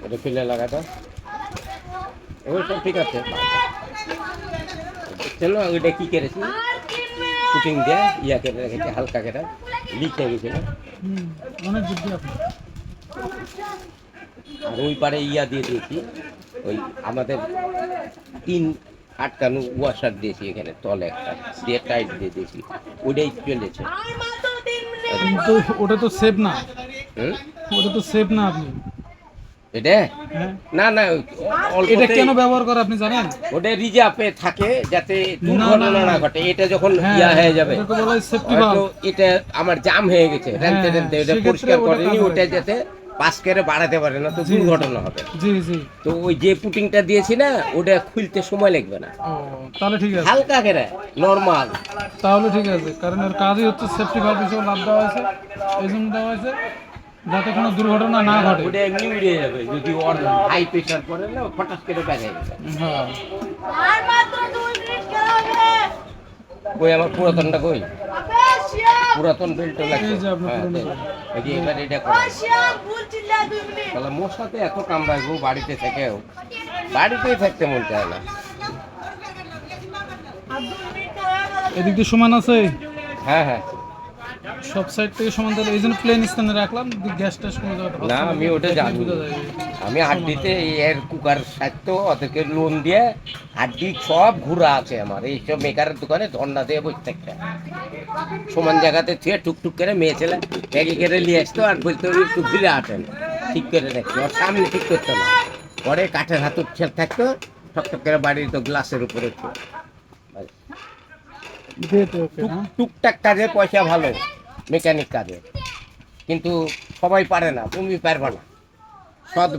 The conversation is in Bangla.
এটা ফিলে লাগাতো ওই সব ঠিক আছে চলো ওইটা কি করেছি পুটিং দিয়ে ইয়া করে রেখেছি হালকা করে লিক হয়ে গেছিল অনেক বুদ্ধি আপনি। আর ওই পারে ইয়া দিয়ে দিয়েছি ওই আমাদের 3 আটকানো ওয়াশার দিয়েছি এখানে তলে একটা দিয়ে টাইট দিয়ে দিয়েছি ওইটাই চলেছে কিন্তু ওটা তো সেফ না, হুম ওটা তো সেফ না আপনি। এটা হ্যাঁ, না না এটা অল্পতেই কেন ব্যবহার করে আপনি জানেন? ওটা রিজার্ভে থাকে যাতে না, দুর্ঘটনা না, না ঘটে এটা যখন হ্যাঁ, ইয়া হয়ে যাবে এটাকে বলা হয় safety হয়তো valve। এটা আমার জাম হয়ে গেছে রেনতে হ্যাঁ, রেনতে এটা সেক্ষেত্রে পরিষ্কার ওটা করেনি কাজ ওটা হয়। যাতে পাস করে বাড়াতে পারে না তো জি, দুর্ঘটনা হবে জি জি। তো ওই যে পুটিংটা দিয়েছি না ওটা খুলতে সময় লাগবে না ও তাহলে ঠিক আছে, হালকা করে নরমাল তাহলে ঠিক আছে, কারণ এর কাজই হচ্ছে সেফটি ভালভ হিসেবে লাভ দেওয়া হয়েছে, এই জন্য দেওয়া হয়েছে যাতে কোনো দুর্ঘটনা না ঘটে। ওটা এমনি উড়ে যাবে যদি ওর হাই প্রেশার পড়ে না ফটাস করে বেড়ে যাবে হ্যাঁ, আর মাত্র 2 মিনিট খেলা হবে। ওই আমার পুরাতনটা কই পুরাতন বেল্টও লাগবে এই যে আপনার হ্যাঁ, পুরনো এই যে এবার এটা করা শিয়াম ভুল চিল্লা 2 মিনিট। তাহলে মোর সাথে এত কামড়াইবো বাড়িতে থেকেও বাড়িতেই থাকতে মন চায় না আর 2 মিনিট খেলা হবে। এদিক দিয়ে সমান আছে, হ্যাঁ হ্যাঁ সব সাইড থেকে সমান, তাহলে এই জন্য প্লেন স্ট্যান্ডে রাখলাম, গ্যাস ট্যাস কোনো জায়গায় না আমি ওটা জানি বোঝা যায়। আমি হাড্ডিতে এর কুকার সাথে ওদেরকে লোন দিয়ে হাড্ডি সব ঘুরা আছে আমার এইসব মেকারের দোকানে ধন্না দিয়ে বসে থাকতে সমান জায়গাতে থুয়ে টুকটুক করে মেয়ে ছেলে ব্যাগে করে নিয়ে আসতো আর বলতো একটু ঘুরে আসেন ঠিক করে রাখতো ওর সামনে ঠিক করতো না পরে কাঠের হাতুর ছেলে থাকতো ঠকঠক করে বাড়ির তো গ্লাসের উপরে দিয়ে তো ওকে, হ্যাঁ। টুকটাক কাজে পয়সা ভালো মেকানিক কাজে কিন্তু সবাই পারে না তুমি পারবে না সৎ